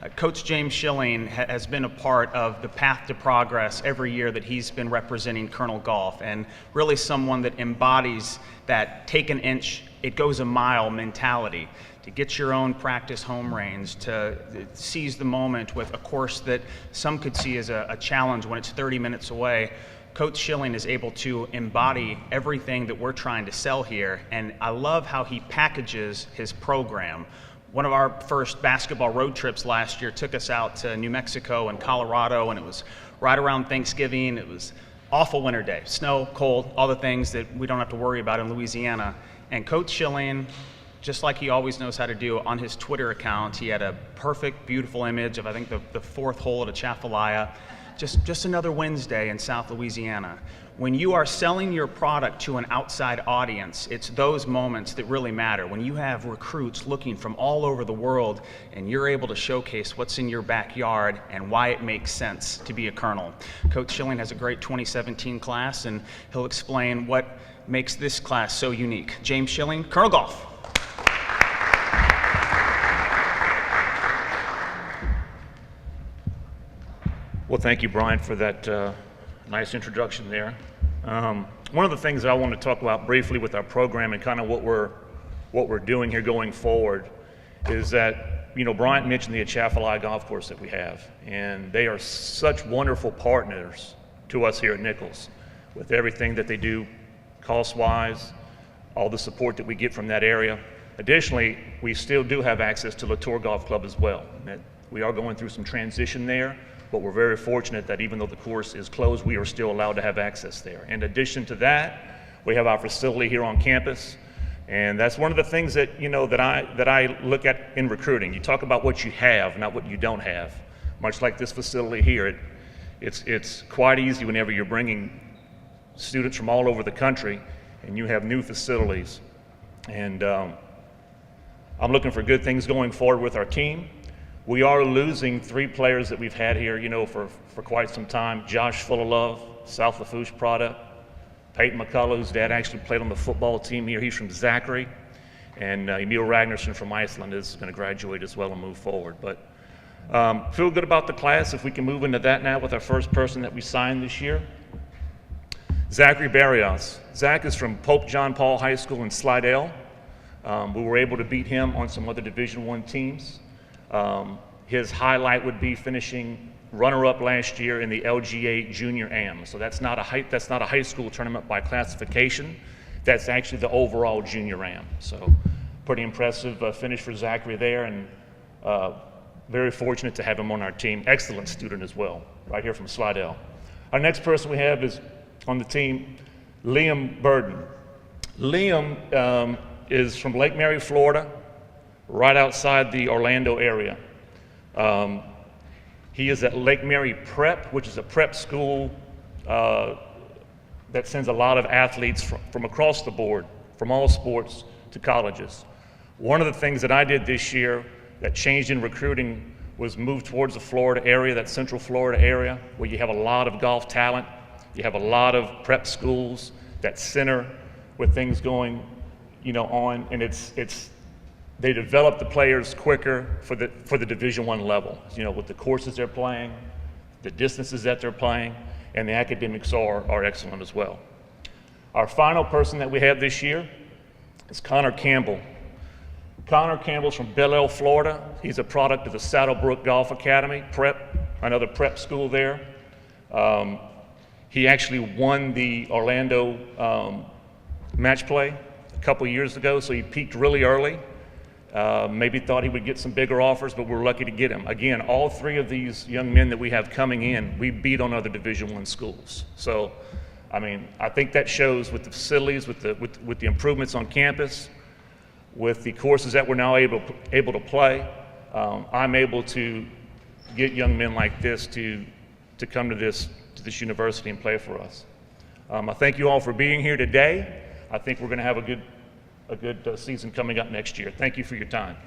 Coach James Schilling has been a part of the path to progress every year that he's been representing Colonel Golf, and really someone that embodies that take an inch, it goes a mile mentality. To get your own practice home range, to seize the moment with a course that some could see as a challenge when it's 30 minutes away. Coach Schilling is able to embody everything that we're trying to sell here, and I love how he packages his program. One of our first basketball road trips last year took us out to New Mexico and Colorado, and it was right around Thanksgiving. It was awful winter day, snow, cold, all the things that we don't have to worry about in Louisiana. And Coach Schilling, just like he always knows how to do, on his Twitter account, he had a perfect, beautiful image of, I think, the fourth hole at Atchafalaya. Just another Wednesday in South Louisiana. When you are selling your product to an outside audience, it's those moments that really matter. When you have recruits looking from all over the world and you're able to showcase what's in your backyard and why it makes sense to be a colonel. Coach Schilling has a great 2017 class, and he'll explain what makes this class so unique. James Schilling, Colonel Golf. Well, thank you, Brian, for that nice introduction there. One of the things that I want to talk about briefly with our program and kind of what we're doing here going forward is that, you know, Brian mentioned the Atchafalaya golf course that we have, and they are such wonderful partners to us here at Nicholls with everything that they do cost-wise, all the support that we get from that area. Additionally, we still do have access to Latour Golf Club as well. We are going through some transition there, but we're very fortunate that even though the course is closed, we are still allowed to have access there. In addition to that, we have our facility here on campus, and that's one of the things that, you know, that I look at in recruiting. You talk about what you have, not what you don't have. Much like this facility here, it's quite easy whenever you're bringing students from all over the country and you have new facilities. And I'm looking for good things going forward with our team. We are losing 3 players that we've had here, you know, for quite some time. Josh Fullalove, South Lafourche product. Peyton McCullough, whose dad actually played on the football team here. He's from Zachary. And Emil Ragnarsson from Iceland is going to graduate as well and move forward. But feel good about the class. If we can move into that now with our first person that we signed this year. Zachary Barrios. Zach is from Pope John Paul High School in Slidell. We were able to beat him on some other Division I teams. His highlight would be finishing runner-up last year in the LGA Junior Am. So that's not a high school tournament by classification. That's actually the overall Junior Am. So pretty impressive finish for Zachary there, and very fortunate to have him on our team. Excellent student as well, right here from Slidell. Our next person we have is on the team, Liam Burden. Liam is from Lake Mary, Florida, right outside the Orlando area. He is at Lake Mary Prep, which is a prep school that sends a lot of athletes from across the board, from all sports to colleges. One of the things that I did this year that changed in recruiting was move towards the Florida area, that Central Florida area, where you have a lot of golf talent. You have a lot of prep schools that center with things going, you know, on, and they develop the players quicker for the Division I level. You know, with the courses they're playing, the distances that they're playing, and the academics are excellent as well. Our final person that we have this year is Connor Campbell. Connor Campbell's from Bel Air, Florida. He's a product of the Saddlebrook Golf Academy, prep, another prep school there. He actually won the Orlando match play a couple years ago, so he peaked really early. Maybe thought he would get some bigger offers, but we're lucky to get him. Again, all 3 of these young men that we have coming in, we beat on other Division I schools. So, I mean, I think that shows with the facilities, with the improvements on campus, with the courses that we're now able to play. I'm able to get young men like this to come to this university and play for us. I thank you all for being here today. I think we're going to have a good season coming up next year. Thank you for your time.